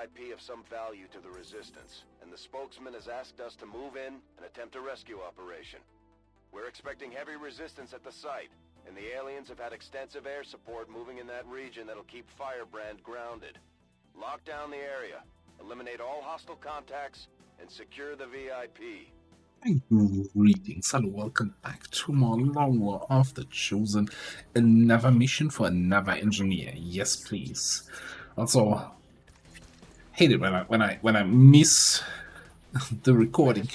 VIP of some value to the Resistance, and the spokesman has asked us to move in and attempt a rescue operation. We're expecting heavy resistance at the site, and the aliens have had extensive air support moving in that region that'll keep Firebrand grounded. Lock down the area, eliminate all hostile contacts, and secure the VIP. Greetings, hello, welcome back to more Law of the Chosen. Another mission for another engineer. Yes, please. Also, hate it when I miss the recording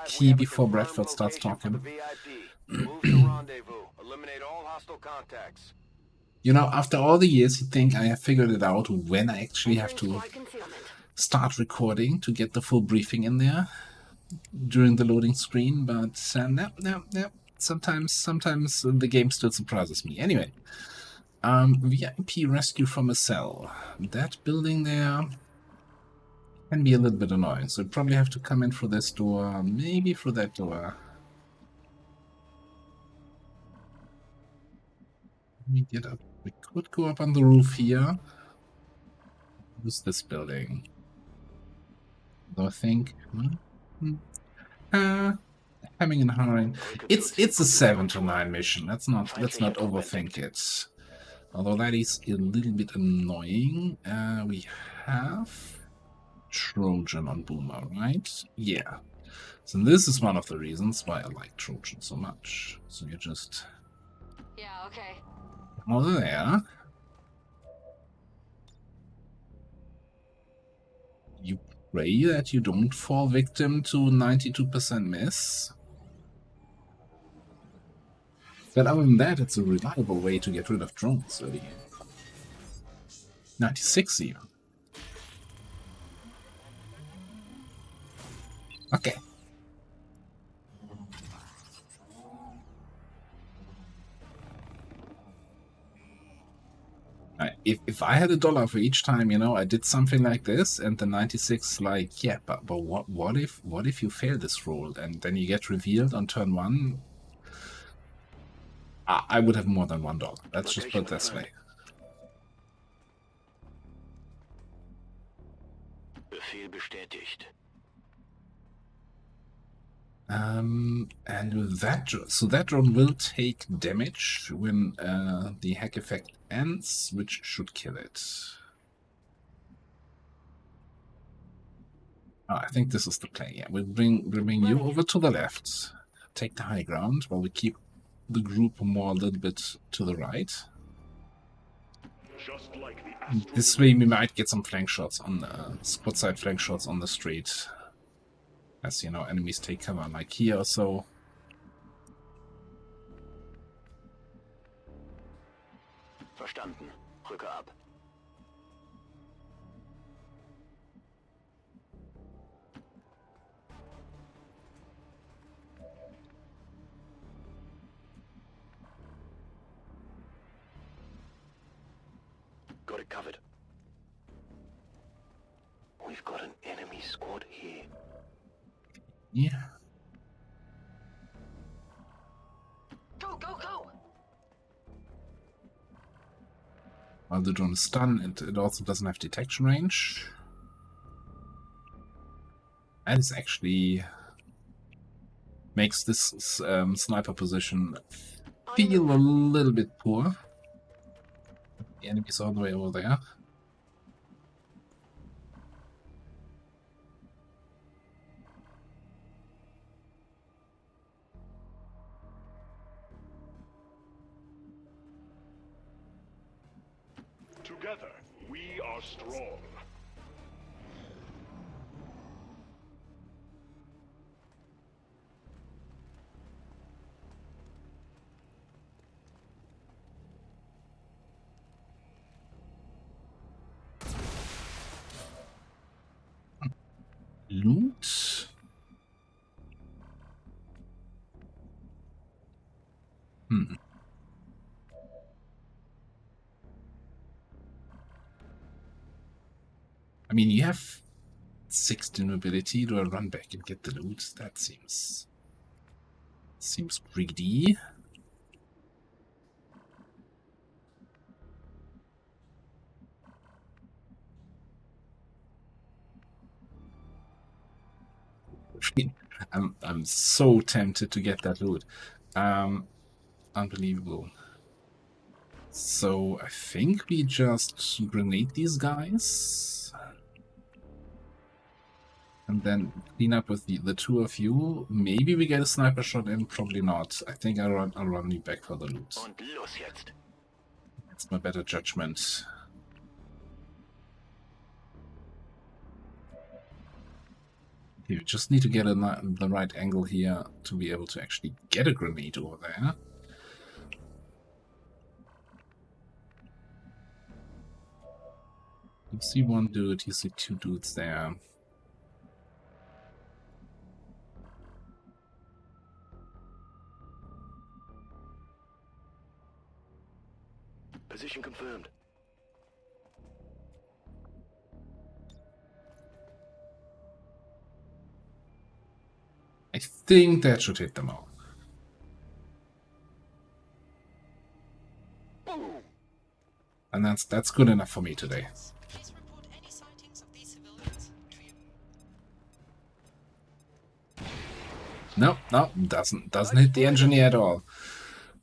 key before Bradford starts talking. Move to rendezvous. Eliminate all hostile contacts. You know, after all the years, you think I have figured it out when I actually have to start recording to get the full briefing in there during the loading screen, but no. Sometimes the game still surprises me. Anyway, VIP rescue from a cell. That building there can be a little bit annoying, so we probably have to come in through this door, maybe through that door. Let me get up. We could go up on the roof here. Who's this building? Though I think having and hiring. It's a 7 to 9 mission. Let's not overthink it. Although that is a little bit annoying. We have Trojan on Boomer, right? Yeah. So this is one of the reasons why I like Trojan so much. So you just okay. Over there. You pray that you don't fall victim to 92% miss. But other than that, it's a reliable way to get rid of drones early game. 96 even. Okay. If I had $1 for each time, you know, I did something like this, and the 96, like, yeah, but what if you fail this roll and then you get revealed on turn 1? I would have more than $1. Let's just put it this way. Befehl bestätigt. And that drone will take damage when the hack effect ends, which should kill it. Oh, I think this is the play. Yeah, we'll bring you over to the left, take the high ground, while we keep the group more a little bit to the right. This way we might get some flank shots on the squad side flank shots on the street. As you know, enemies take cover like here or so. Verstanden. Rücke ab. Got it covered. We've got an enemy squad here. Yeah. Go! While the drone is stunned, it also doesn't have detection range. And it actually makes this sniper position feel a little bit poor. The enemy's all the way over there. Together, we are strong. Loot. I mean, you have 16 mobility. Do I run back and get the loot? That seems greedy. I'm so tempted to get that loot. Unbelievable. So I think we just grenade these guys. And then clean up with the two of you. Maybe we get a sniper shot in, probably not. I think I'll run you back for the loot. Und los jetzt. That's my better judgment. You just need to get the right angle here to be able to actually get a grenade over there. You see one dude, you see two dudes there. Position confirmed. I think that should hit them all. And that's good enough for me today. Please report any sightings of these civilians. No, doesn't hit the engineer at all.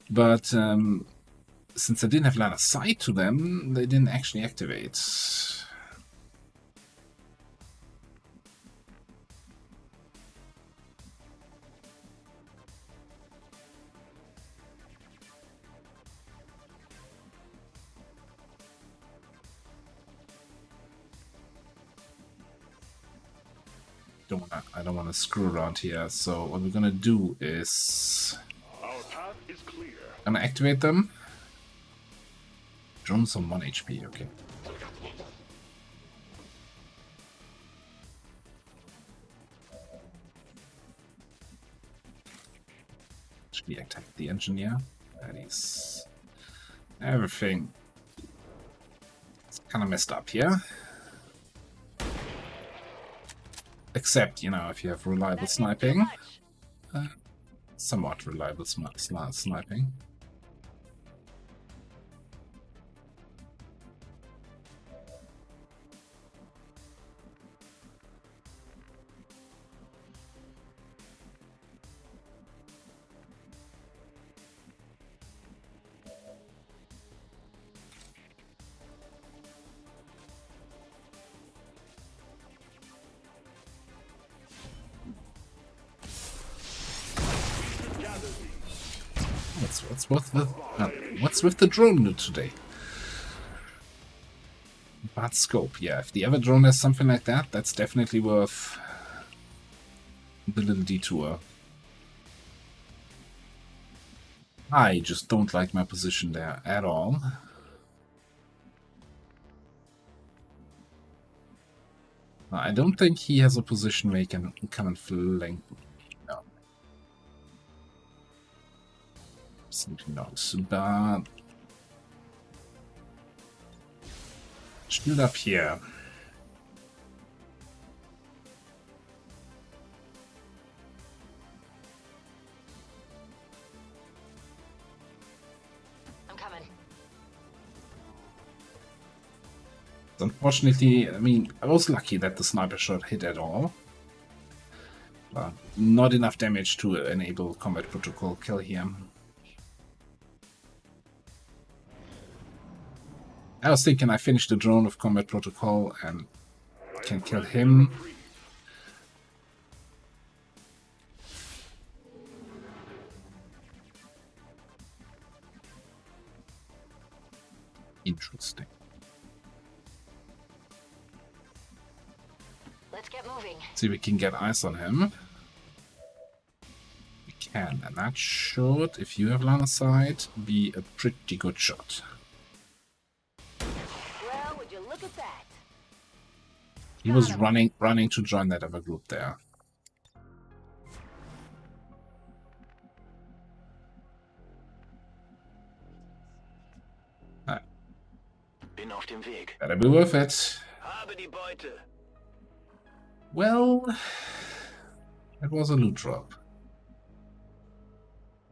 But since I didn't have line of sight to them, they didn't actually activate. I don't want to screw around here. So what we're gonna do is Our path is clear. I'm gonna activate them. Drones on 1 HP. Okay. Actually, attack the engineer. That is everything. It's kind of messed up here. Except, you know, if you have reliable sniping. Somewhat reliable sniping. What's with the drone loot today? Bad scope, yeah. If the other drone has something like that, that's definitely worth the little detour. I just don't like my position there at all. I don't think he has a position where he can come and flank. No. Simply not. But shield up here. I'm coming. Unfortunately, I mean, I was lucky that the sniper shot hit at all. But not enough damage to enable combat protocol kill here. I was thinking I finished the drone with combat protocol and can kill him. Interesting. Let's get moving. See if we can get eyes on him. We can, and that should, if you have line of sight, be a pretty good shot. Well, would you look at that? He was running to join that other group there. Bin auf dem Weg. Better be worth it. Habe die Beute. Well, it was a loot drop.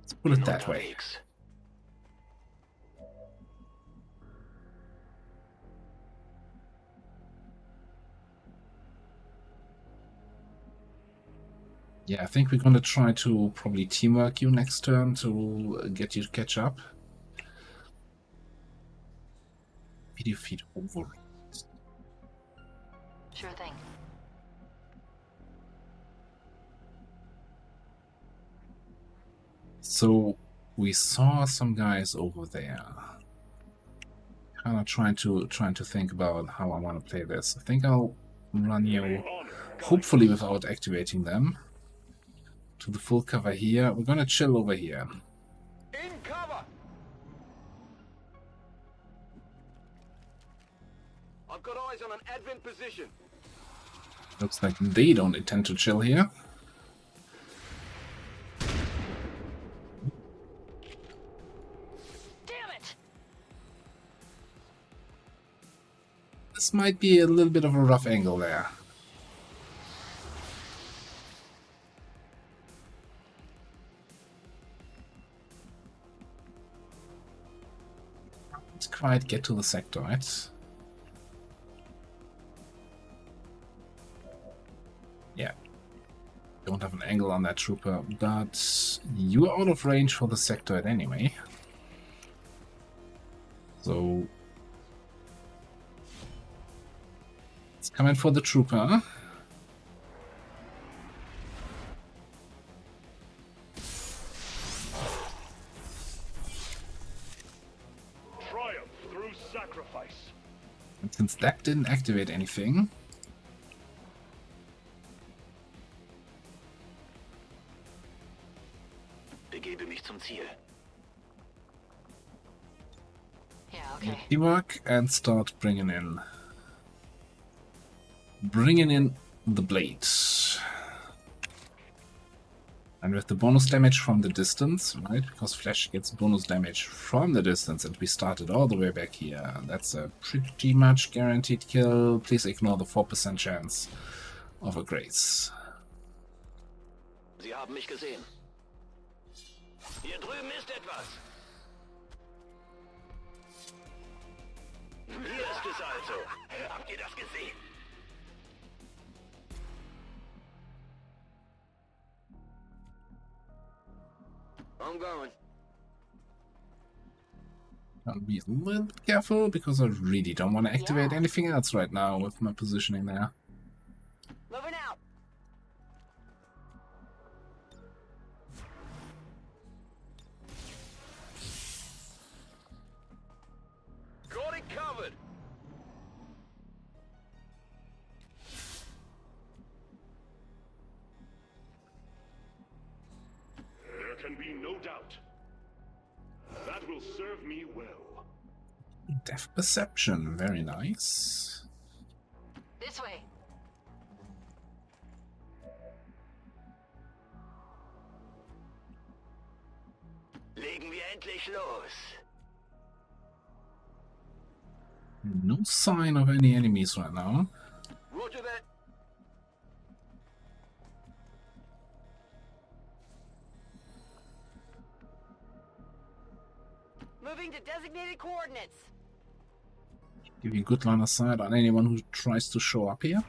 Let's put it that way. Unterwegs. Yeah, I think we're gonna try to probably teamwork you next turn to get you to catch up. Video feed over. Sure thing. So we saw some guys over there. Kind of trying to think about how I want to play this. I think I'll run you, hopefully without activating them, to the full cover here. We're gonna chill over here. In cover! I've got eyes on an advent position. Looks like they don't intend to chill here. Damn it! This might be a little bit of a rough angle there. Let's quite get to the sector, right? Yeah. Don't have an angle on that trooper, but you're out of range for the sector anyway. So it's coming for the trooper. Triumph through sacrifice. And since that didn't activate anything, Begebe mich zum Ziel. Yeah, okay. teamwork and start bringing in the blades. And with the bonus damage from the distance, right? Because Flash gets bonus damage from the distance, and we started all the way back here. That's a pretty much guaranteed kill. Please ignore the 4% chance of a grace. Sie haben mich gesehen. Hier drüben ist etwas. Hier ist es also. Habt ihr das gesehen? I'm going. I'll be a little bit careful because I really don't want to activate anything else right now with my positioning there. Moving out. Got it covered. There can be no doubt. That will serve me well. Depth perception, very nice. This way. Legen wir endlich los. No sign of any enemies right now. Roger that. Moving to designated coordinates. Give you a good line of sight on anyone who tries to show up here.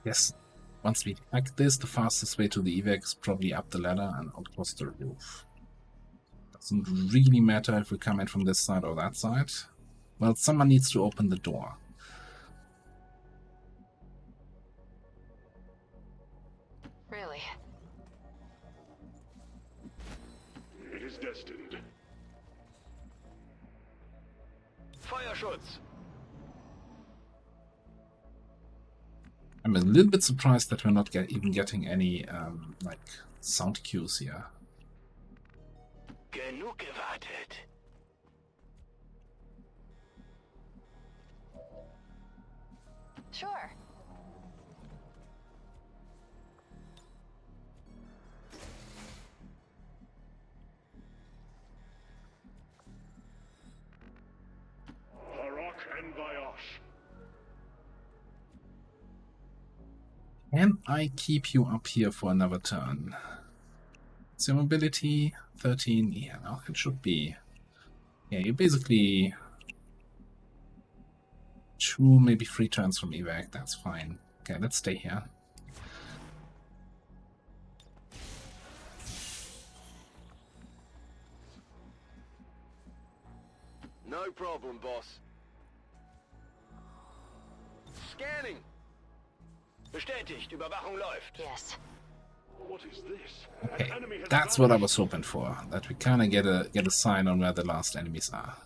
Yes, once we hack this, the fastest way to the evac is probably up the ladder and across the roof. Doesn't really matter if we come in from this side or that side. Well, someone needs to open the door. Really? It is destined. Feuerschutz. I'm a little bit surprised that we're not even getting any like sound cues here. Genug gewartet. Sure. Harok and Vayosh. Can I keep you up here for another turn? So mobility 13, yeah, no, it should be Yeah, you're basically 2, maybe 3 turns from evac. That's fine. Okay, let's stay here. No problem, boss. Scanning. Bestätigt, Überwachung läuft. Yes. What is this? Okay, An enemy has that's what I vanished. was hoping for. That we kind of get a sign on where the last enemies are.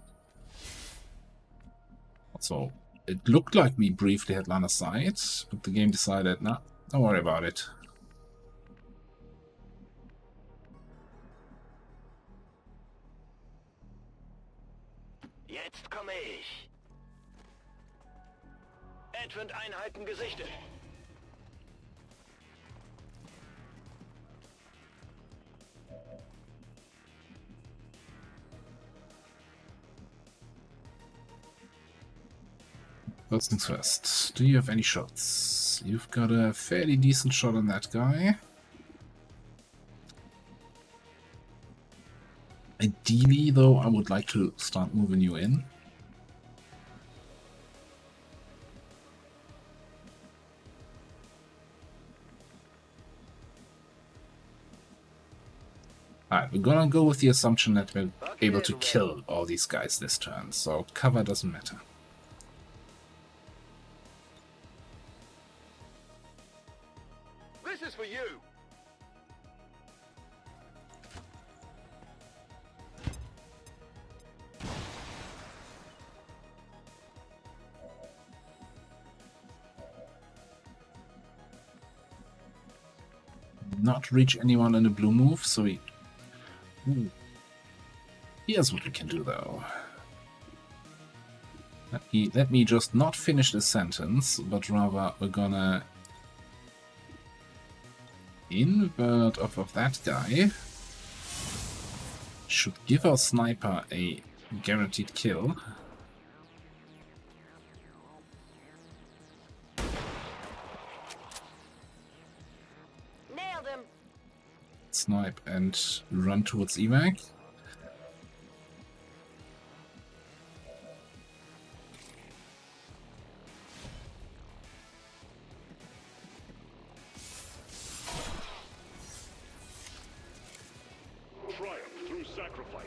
Also, it looked like we briefly had line of sight, but the game decided, nah, don't worry about it. Jetzt komme ich. Advent-Einheiten gesichtet. First things first, do you have any shots? You've got a fairly decent shot on that guy. Ideally, though, I would like to start moving you in. Alright, we're gonna go with the assumption that we're able to kill all these guys this turn, so cover doesn't matter. This is for you. Not reach anyone in a blue move, so we... Ooh. Here's what we can do, though. Let me just not finish this sentence, but rather we're gonna invert off of that guy. Should give our sniper a guaranteed kill. Nailed him. Snipe and run towards evac. Triumph through sacrifice.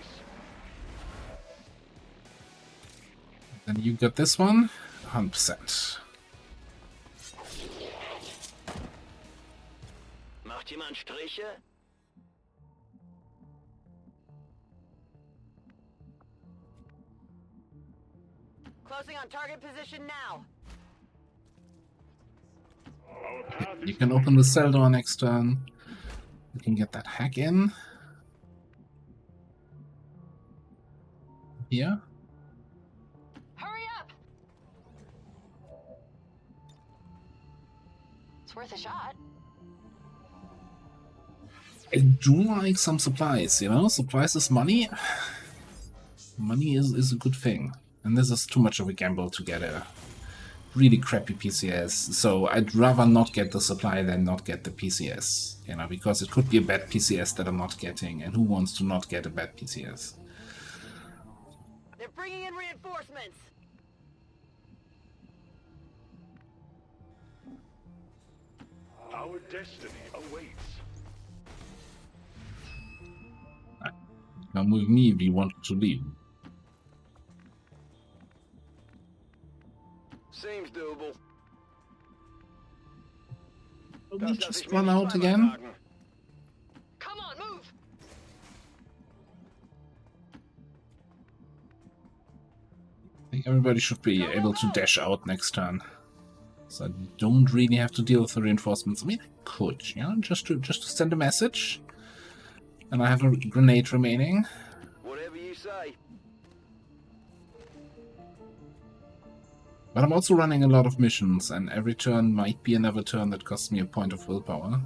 Then you got this one, 100%. Macht jemand Striche? Closing on target position now. Our path You is can open the cell door next turn. You can get that hack in. Here. Hurry up. It's worth a shot. I do like some supplies, you know? Supplies is money. Money is a good thing. And this is too much of a gamble to get a really crappy PCS. So I'd rather not get the supply than not get the PCS. You know, because it could be a bad PCS that I'm not getting. And who wants to not get a bad PCS? They're bringing in reinforcements. our destiny awaits. Come with me if you want to leave. Seems doable. Will Das we lass just ich mir run nicht out zweimal again? sagen. Come on, move. I think everybody should be able to dash out next turn. So I don't really have to deal with the reinforcements. I mean, I could, you know, just to send a message. And I have a grenade remaining. Whatever you say. But I'm also running a lot of missions, and every turn might be another turn that costs me a point of willpower.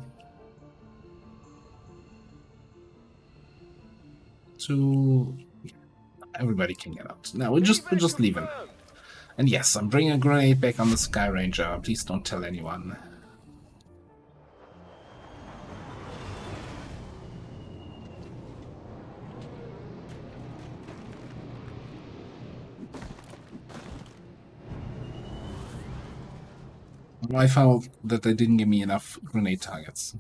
So everybody can get out. No, we're just leaving. Confirmed. And yes, I'm bringing a grenade back on the Sky Ranger. Please don't tell anyone. I found that they didn't give me enough grenade targets.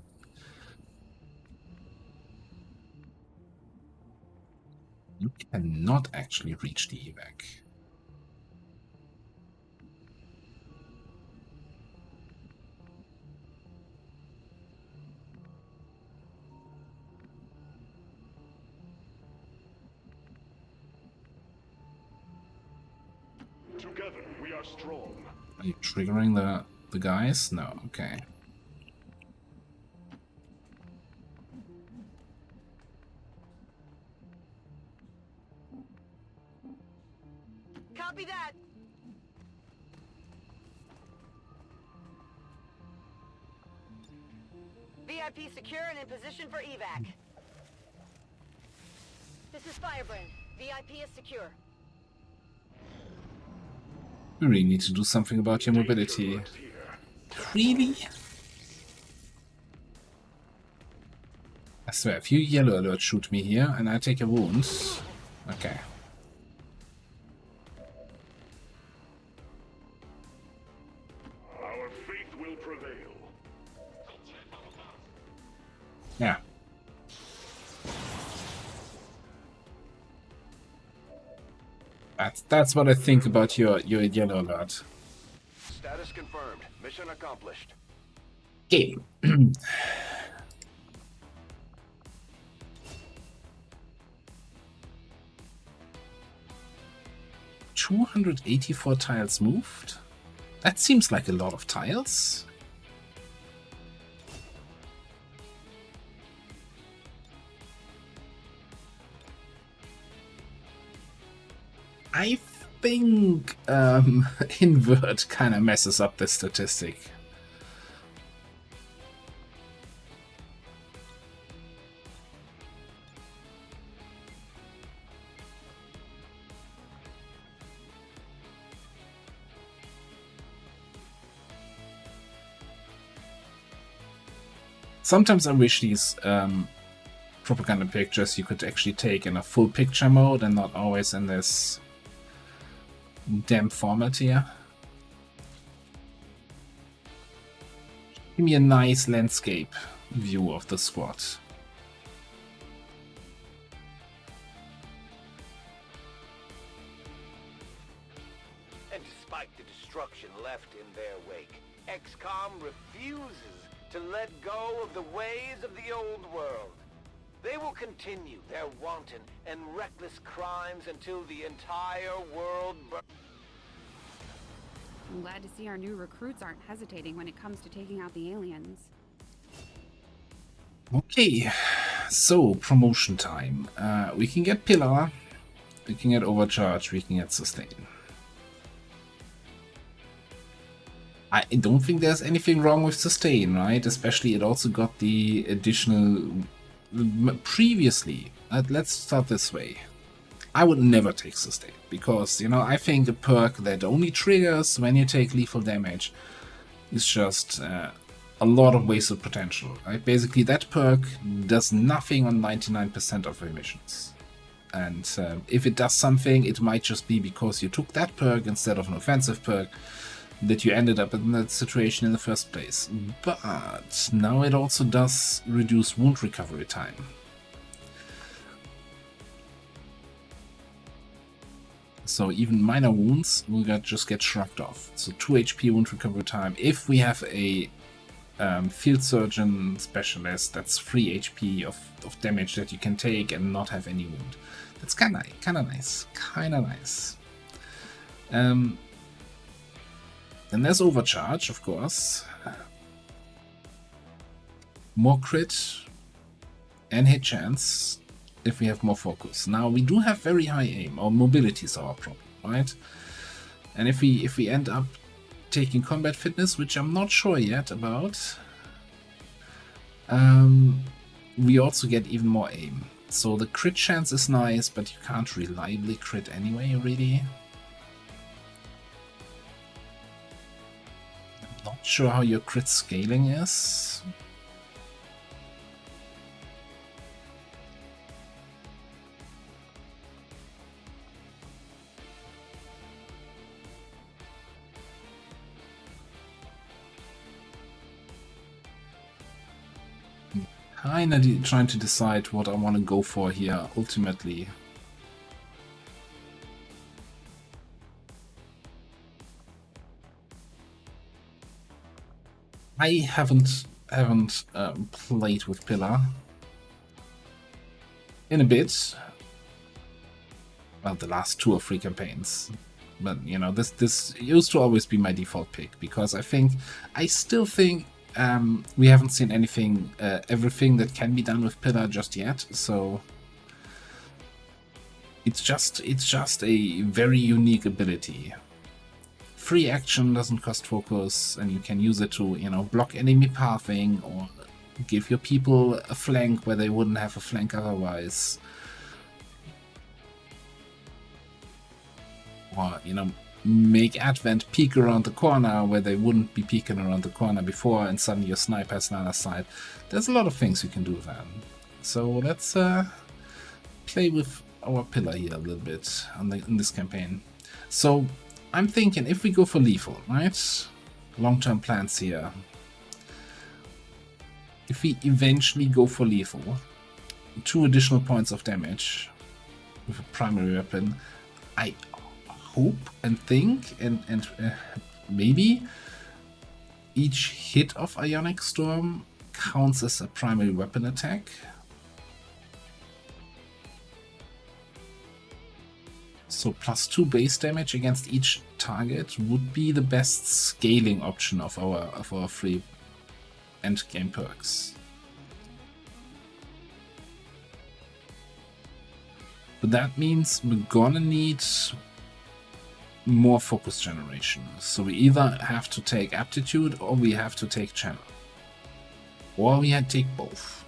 You cannot actually reach the evac. Together, we are strong. Are you triggering the guys? No, okay. Copy that. VIP secure and in position for evac. This is Firebrand. VIP is secure. We really need to do something about your mobility. Danger lurks here. Really? I swear, if you yellow alert shoot me here and I take a wound... Okay. Our faith will prevail. Yeah. That's what I think about your yellow alert. Status confirmed. Mission accomplished. Okay. 284 tiles moved? That seems like a lot of tiles. I think invert kind of messes up the statistic. Sometimes I wish these propaganda pictures you could actually take in a full picture mode and not always in this damn format here. Give me a nice landscape view of the squad. And despite the destruction left in their wake, XCOM refuses to let go of the ways of the old world. They will continue their wanton and reckless crimes until the entire world I'm glad to see our new recruits aren't hesitating when it comes to taking out the aliens. Okay, so promotion time. We can get Pillar, we can get Overcharge, we can get Sustain. I don't think there's anything wrong with Sustain, right? Especially it also got the additional... Previously, let's start this way. I would never take Sustain, because, you know, I think a perk that only triggers when you take lethal damage is just a lot of wasted potential, right? Basically, that perk does nothing on 99% of your missions. And if it does something, it might just be because you took that perk instead of an offensive perk that you ended up in that situation in the first place. But now it also does reduce wound recovery time. So even minor wounds will just get shrugged off. So 2 HP wound recovery time. If we have a field surgeon specialist, that's 3 HP of damage that you can take and not have any wound. That's kind of nice. Then there's Overcharge, of course. More crit and hit chance if we have more focus. Now we do have very high aim. Our mobility is our problem, right? And if we end up taking combat fitness, which I'm not sure yet about, we also get even more aim. So the crit chance is nice, but you can't reliably crit anyway, really. Not sure how your crit scaling is. Kinda trying to decide what I want to go for here ultimately. I haven't played with Pillar in a bit. Well, the last 2 or 3 campaigns, but you know, this used to always be my default pick because I still think we haven't seen anything, everything that can be done with Pillar just yet. So it's just a very unique ability. Free action, doesn't cost focus, and you can use it to, you know, block enemy pathing or give your people a flank where they wouldn't have a flank otherwise. Or, you know, make Advent peek around the corner where they wouldn't be peeking around the corner before, and suddenly your sniper's on the other side. There's a lot of things you can do then. So let's play with our Pillar here a little bit in this campaign. So I'm thinking if we go for lethal, right? Long-term plans here. If we eventually go for lethal, 2 additional points of damage with a primary weapon, I hope and think and maybe each hit of Ionic Storm counts as a primary weapon attack. So +2 base damage against each target would be the best scaling option of our 3 endgame perks. But that means we're gonna need more focus generation. So we either have to take aptitude or we have to take channel. Or we had to take both.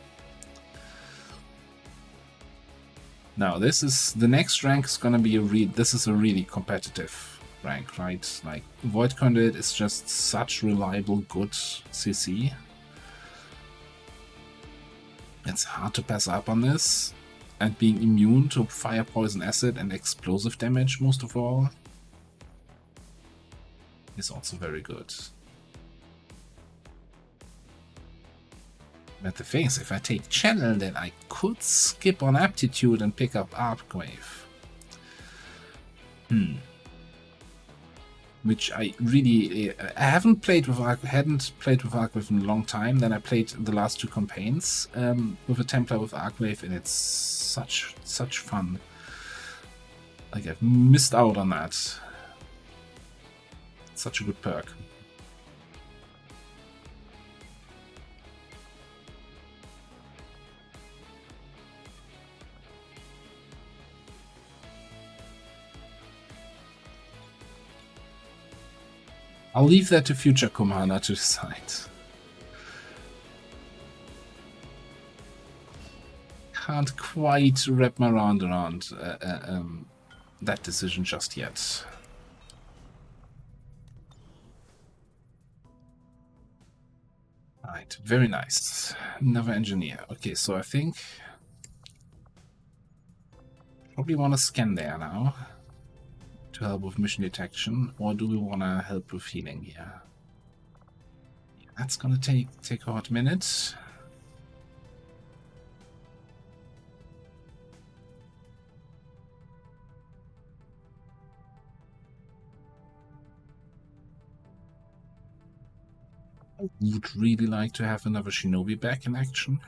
Now this is the next rank is gonna be this is a really competitive rank, right? Like Void Conduit is just such reliable good CC. It's hard to pass up on this, and being immune to fire, poison, acid and explosive damage most of all is also very good. But the thing is, if I take channel, then I could skip on aptitude and pick up Arcwave. Which I really I hadn't played with Arcwave in a long time. Then I played the last 2 campaigns with a Templar with Arcwave, and it's such fun. Like I've missed out on that. Such a good perk. I'll leave that to future commander to decide. Can't quite wrap my mind around that decision just yet. Right, very nice. Another engineer. Okay, so I think probably want to scan there now to help with mission detection, or do we want to help with healing here? Yeah, that's gonna take a hot minute. I would really like to have another Shinobi back in action.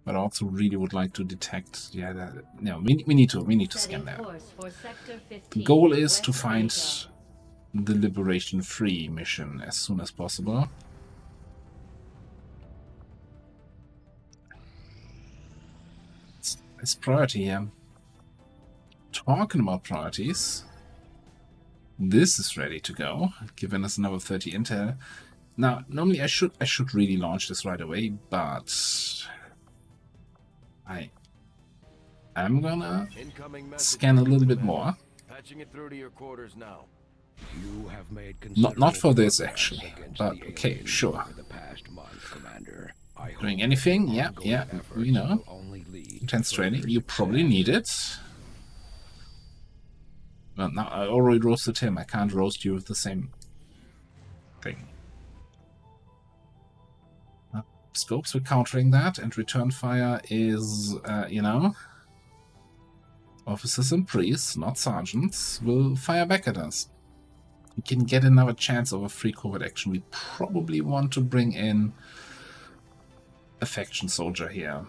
But I also really would like to detect. Yeah, no, we need to scan that. The goal is to find the Liberation 3 mission as soon as possible. It's priority here. Talking about priorities, this is ready to go, giving us another 30 intel. Now, normally I should really launch this right away, but I am gonna scan a little bit more. Patching it through to your quarters now. You have made Not for this actually, but okay, sure. Doing anything? Yeah, we know. Intense training, you probably need it. Well, now I already roasted him. I can't roast you with the same thing. Scopes were countering that, and return fire is, you know, officers and priests, not sergeants, will fire back at us. We can get another chance of a free covert action. We probably want to bring in a faction soldier here.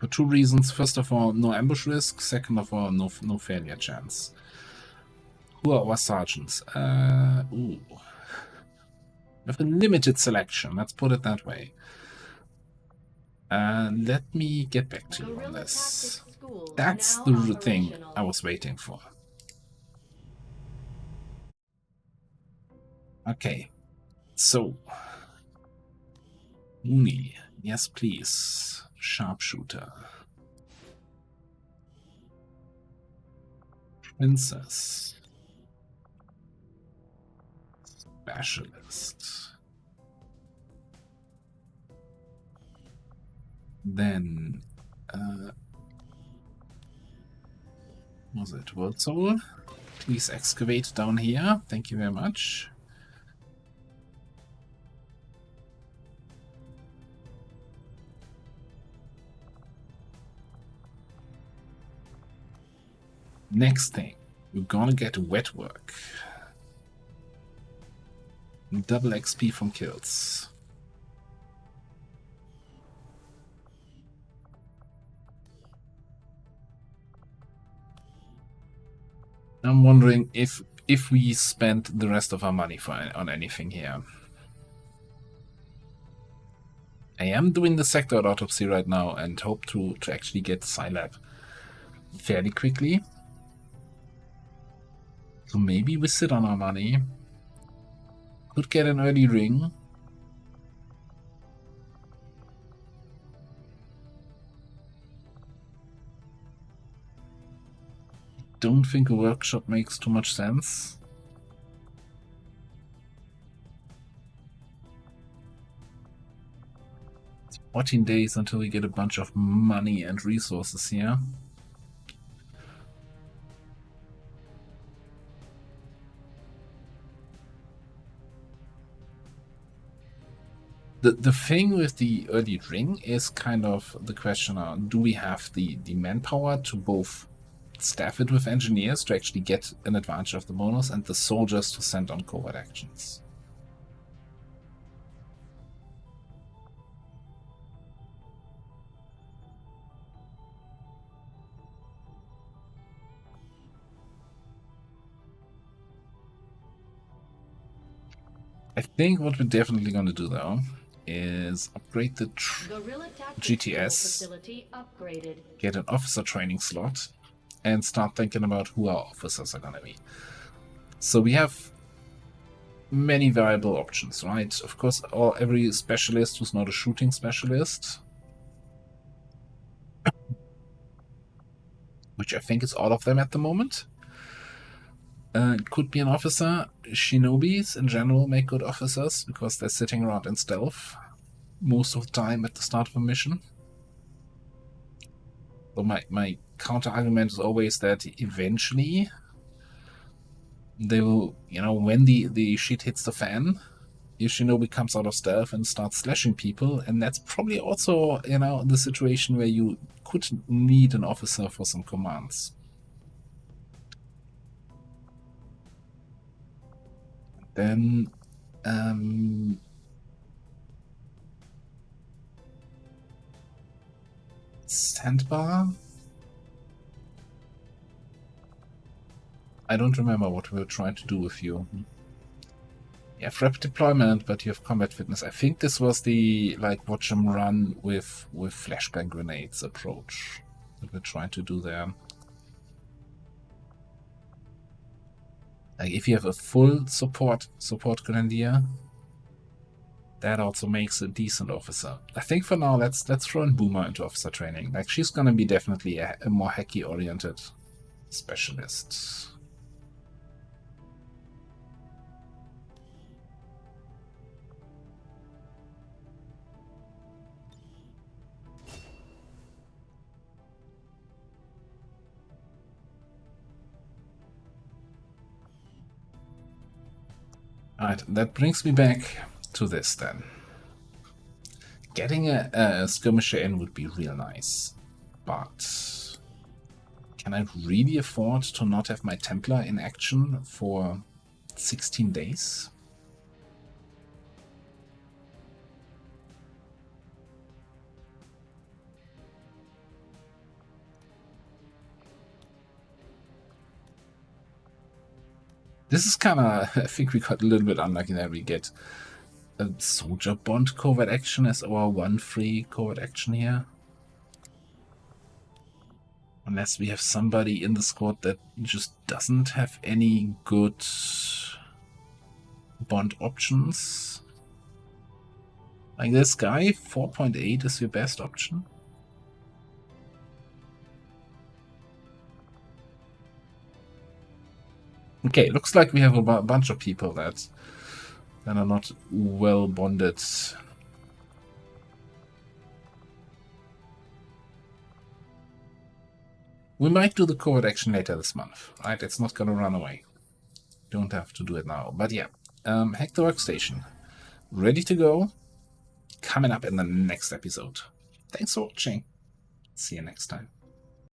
For two reasons. First of all, no ambush risk. Second of all, no failure chance. Who are our sergeants? Ooh. We have a limited selection, let's put it that way. Let me get back to you on this. That's the thing I was waiting for. Okay, so Mooney, yes please. Sharpshooter. Princess. Specialist. Then, was it World Soul? Please excavate down here. Thank you very much. Next thing, we're gonna get wet work. Double XP from kills. I'm wondering if we spent the rest of our money on anything here. I am doing the sector autopsy right now and hope to actually get Scilab fairly quickly. So maybe we sit on our money. Could get an early ring. Don't think a workshop makes too much sense. It's 14 days until we get a bunch of money and resources here. The thing with the early ring is kind of the question on, do we have the manpower to both staff it with engineers to actually get an advantage of the bonus and the soldiers to send on covert actions? I think what we're definitely going to do though is upgrade the GTS, get an officer training slot, and start thinking about who our officers are going to be. So we have many variable options, right? Of course, every specialist who's not a shooting specialist, which I think is all of them at the moment, could be an officer. Shinobis in general make good officers because they're sitting around in stealth most of the time at the start of a mission. So my counter argument is always that eventually they will, you know, when the shit hits the fan, your Shinobi comes out of stealth and starts slashing people, and that's probably also, you know, the situation where you could need an officer for some commands. Then Sandbar? I don't remember what we were trying to do with you. You have rep deployment, but you have combat fitness. I think this was the, like, watch them run with flashbang grenades approach that we're trying to do there. Like, if you have a full support grenadier, that also makes a decent officer. I think for now, let's throw in Boomer into officer training. Like, she's gonna be definitely a more hacky-oriented specialist. Alright, that brings me back to this then. Getting a skirmisher in would be real nice, but can I really afford to not have my Templar in action for 16 days? This is kind of, I think we got a little bit unlucky that we get a soldier bond covert action as our one free covert action here. Unless we have somebody in the squad that just doesn't have any good bond options. Like this guy, 4.8 is your best option. Okay, looks like we have a bunch of people that are not well bonded. We might do the covert action later this month, right? It's not gonna run away. Don't have to do it now. But yeah, hack the workstation. Ready to go. Coming up in the next episode. Thanks for watching. See you next time.